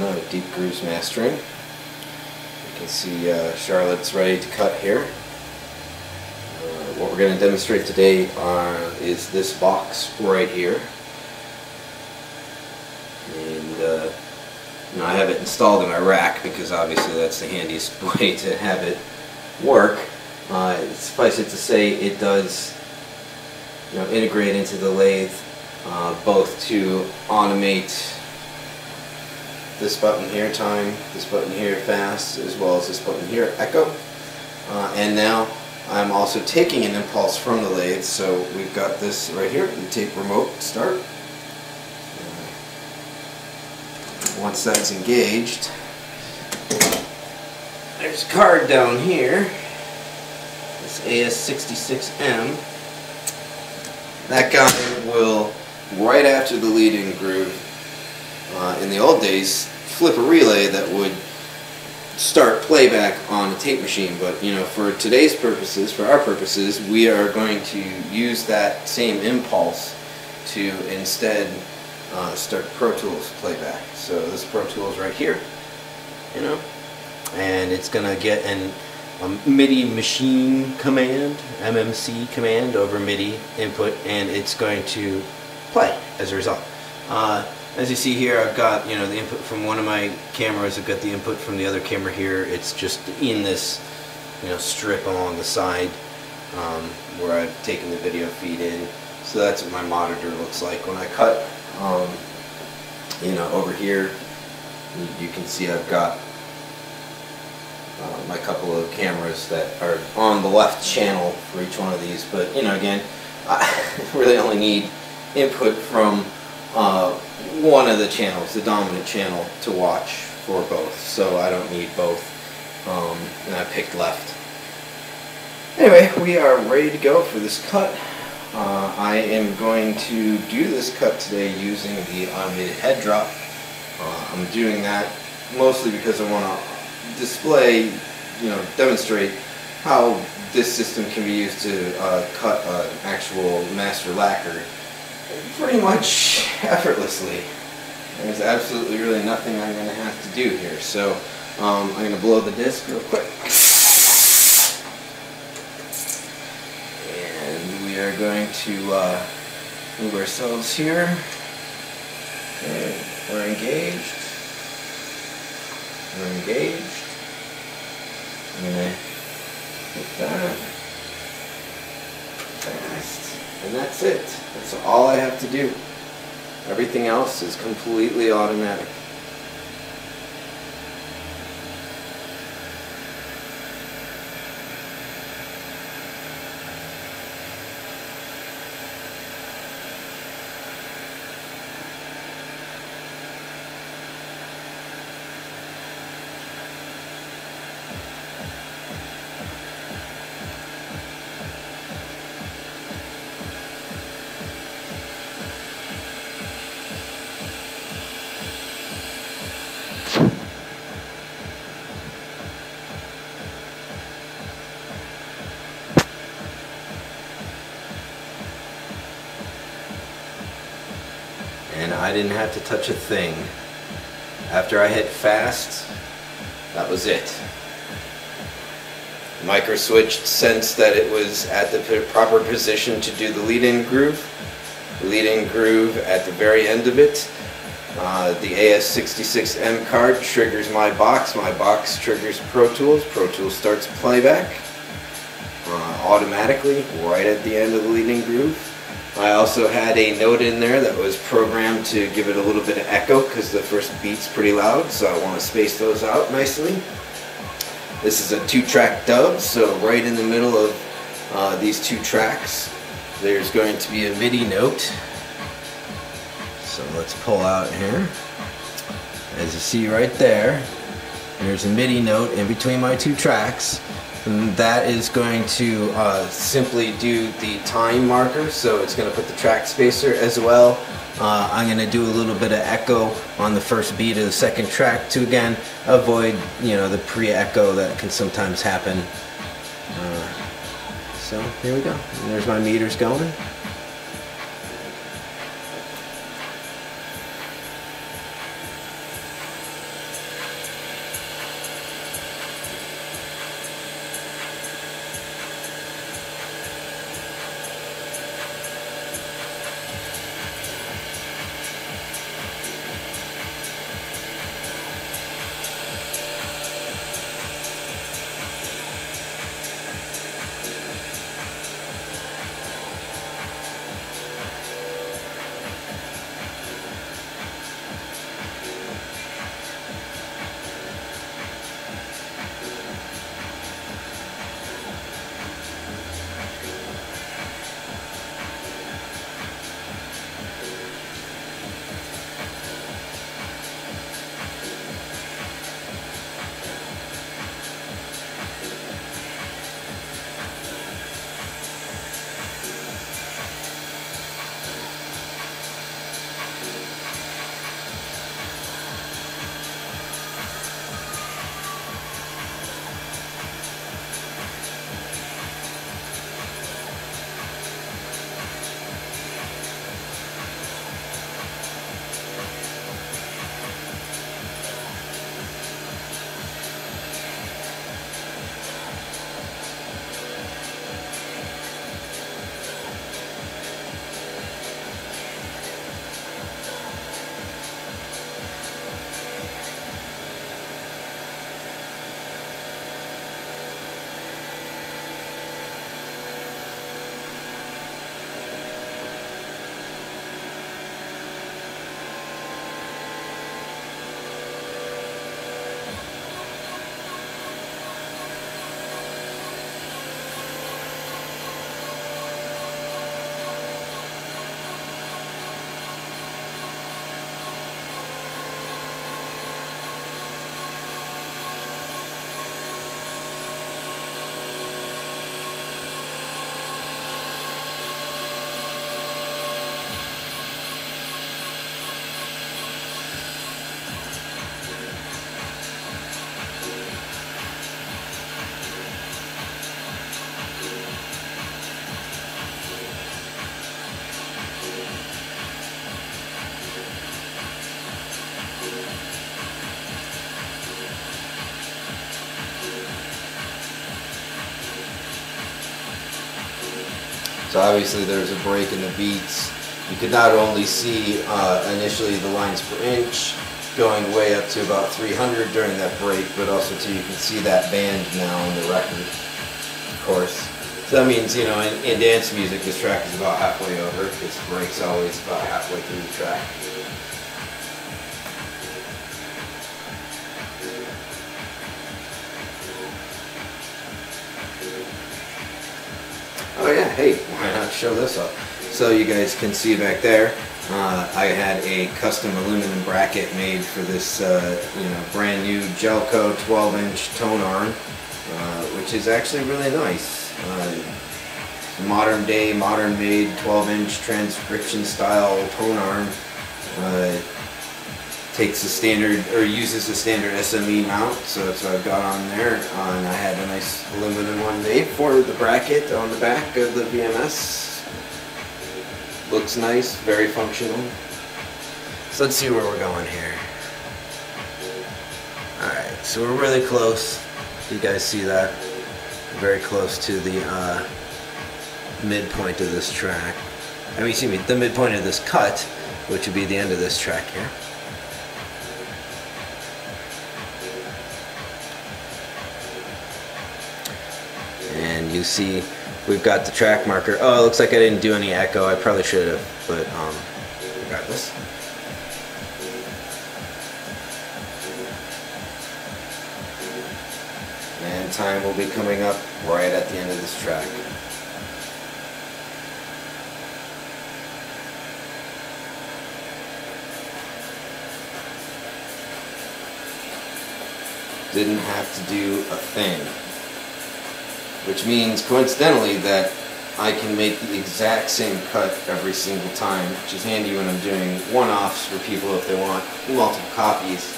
Montana with Deep Grooves Mastering. You can see Charlotte's ready to cut here. What we're going to demonstrate today is this box right here. And I have it installed in my rack because obviously that's the handiest way to have it work. Suffice it to say, it does integrate into the lathe, both to automate this button here, time, this button here, fast, as well as this button here, echo. And now I'm also taking an impulse from the lathe, so we've got this right here, the tape remote start. Once that's engaged, there's a card down here, this AS66M. That guy will, right after the lead-in groove, in the old days, flip a relay that would start playback on a tape machine, but for today's purposes, for our purposes, we are going to use that same impulse to instead start Pro Tools playback. So this Pro Tools right here, and it's going to get a MIDI machine command, MMC command over MIDI input, and it's going to play as a result. As you see here, I've got the input from one of my cameras. I've got the input from the other camera here. It's just in this strip along the side where I've taken the video feed in. So that's what my monitor looks like when I cut. Over here, you can see I've got my couple of cameras that are on the left channel for each one of these. But again, I really only need input from one of the channels, the dominant channel, to watch for both, so I don't need both, and I picked left. Anyway, we are ready to go for this cut. I am going to do this cut today using the automated head drop. I'm doing that mostly because I want to display, demonstrate how this system can be used to cut an actual master lacquer pretty much effortlessly. There's absolutely really nothing I'm going to have to do here. So I'm going to blow the disc real quick. And we are going to move ourselves here. Okay, we're engaged. We're engaged. I'm going to hit that. Fast. And that's it. That's all I have to do. Everything else is completely automatic. And I didn't have to touch a thing. After I hit fast, that was it. The micro switch sensed that it was at the proper position to do the lead-in groove. The lead-in groove at the very end of it. The AS66M card triggers my box triggers Pro Tools. Pro Tools starts playback automatically right at the end of the lead-in groove. I also had a note in there that was programmed to give it a little bit of echo because the first beat's pretty loud, so I want to space those out nicely. This is a 2-track dub, so right in the middle of these 2 tracks there's going to be a MIDI note. So let's pull out here. As you see right there, there's a MIDI note in between my 2 tracks. And that is going to simply do the time marker, so it's going to put the track spacer as well. I'm going to do a little bit of echo on the first beat of the second track to again avoid the pre-echo that can sometimes happen. So here we go. And there's my meters going. So obviously there's a break in the beats. You could not only see initially the lines per inch going way up to about 300 during that break, but also too you can see that band now on the record, of course. So that means, you know, in dance music this track is about halfway over, because the break's always about halfway through the track. Oh yeah, hey, why not show this up? So you guys can see back there, I had a custom aluminum bracket made for this, you know, brand new Gelco 12-inch tone arm, which is actually really nice. Modern day, modern made 12-inch transcription style tone arm. Takes a standard, or uses a standard SME mount, so that's what I've got on there. And I had a nice aluminum one made for the bracket on the back of the BMS. Looks nice, very functional. So let's see where we're going here. Alright, so we're really close. You guys see that? Very close to the midpoint of this track. I mean, excuse me, the midpoint of this cut, which would be the end of this track here. And you see we've got the track marker. Oh, it looks like I didn't do any echo. I probably should have, but regardless. And time will be coming up right at the end of this track. Didn't have to do a thing. Which means, coincidentally, that I can make the exact same cut every single time, which is handy when I'm doing one-offs for people if they want multiple copies.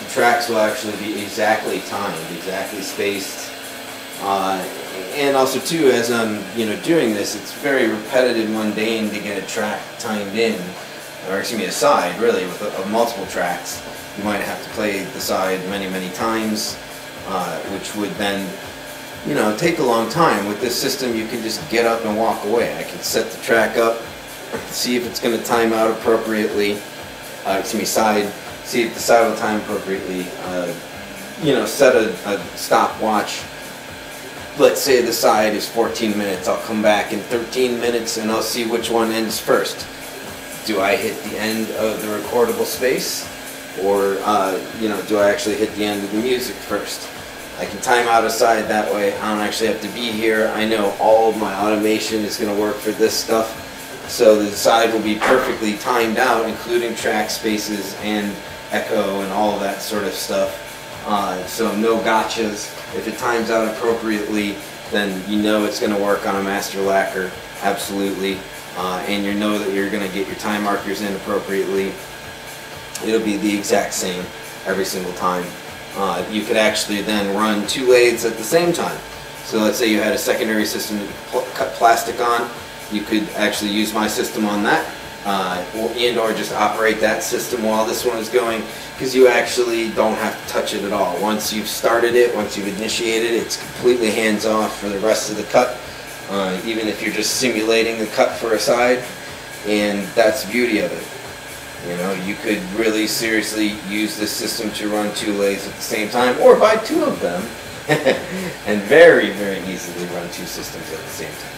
The tracks will actually be exactly timed, exactly spaced. And also, too, as I'm doing this, it's very repetitive, mundane to get a track timed in, or excuse me, a side, really, with multiple tracks. You might have to play the side many, many times, which would then take a long time. With this system, you can just get up and walk away. I can set the track up, see if it's going to time out appropriately, see if the side will time appropriately, set a stopwatch. Let's say the side is 14 minutes. I'll come back in 13 minutes and I'll see which one ends first. Do I hit the end of the recordable space? Or, do I actually hit the end of the music first? I can time out a side that way. I don't actually have to be here. I know all of my automation is going to work for this stuff. So the side will be perfectly timed out, including track spaces and echo and all of that sort of stuff. So no gotchas. If it times out appropriately, then you know it's going to work on a master lacquer, absolutely. And you know that you're going to get your time markers in appropriately. It'll be the exact same every single time. You could actually then run two lathes at the same time. So let's say you had a secondary system to cut plastic on. You could actually use my system on that, or just operate that system while this one is going, because you actually don't have to touch it at all. Once you've started it, once you've initiated it, it's completely hands-off for the rest of the cut, even if you're just simulating the cut for a side, and that's the beauty of it. You could really seriously use this system to run two lathes at the same time, or buy two of them, and very, very easily run two systems at the same time.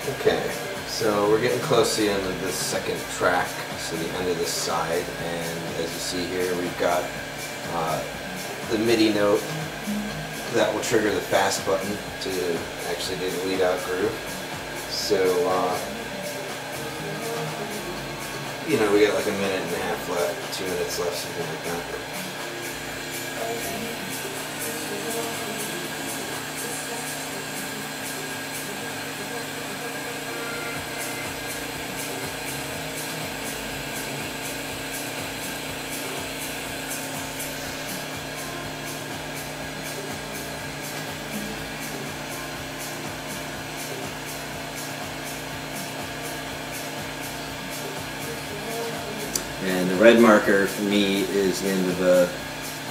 Okay, so we're getting close to the end of this second track, so the end of this side, and as you see here, we've got the MIDI note that will trigger the fast button to actually do the lead out groove. So, you know, we got like a minute and a half left, 2 minutes left, something like that. And the red marker for me is the end of the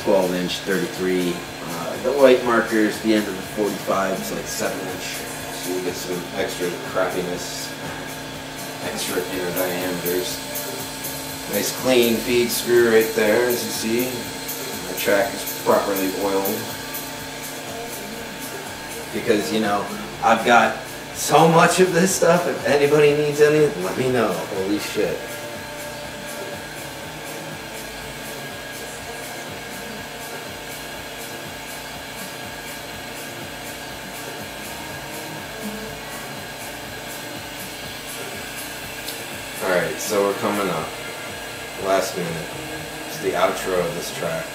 12-inch 33. The white marker is the end of the 45. It's like 7-inch. So you get some extra crappiness, extra inner diameters. Nice clean feed screw right there, as you see. My track is properly oiled. Because, you know, I've got so much of this stuff. If anybody needs any, let me know. Holy shit. Alright, so we're coming up. Last minute. It's the outro of this track.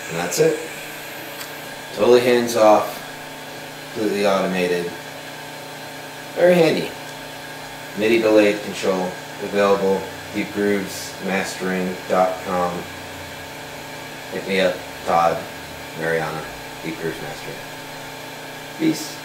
And that's it. Totally hands off, completely automated. Very handy. MIDIToLatheControl, available, deepgroovesmastering.com. Hit me up, Todd, Mariana, Deep Grooves Mastering. Peace.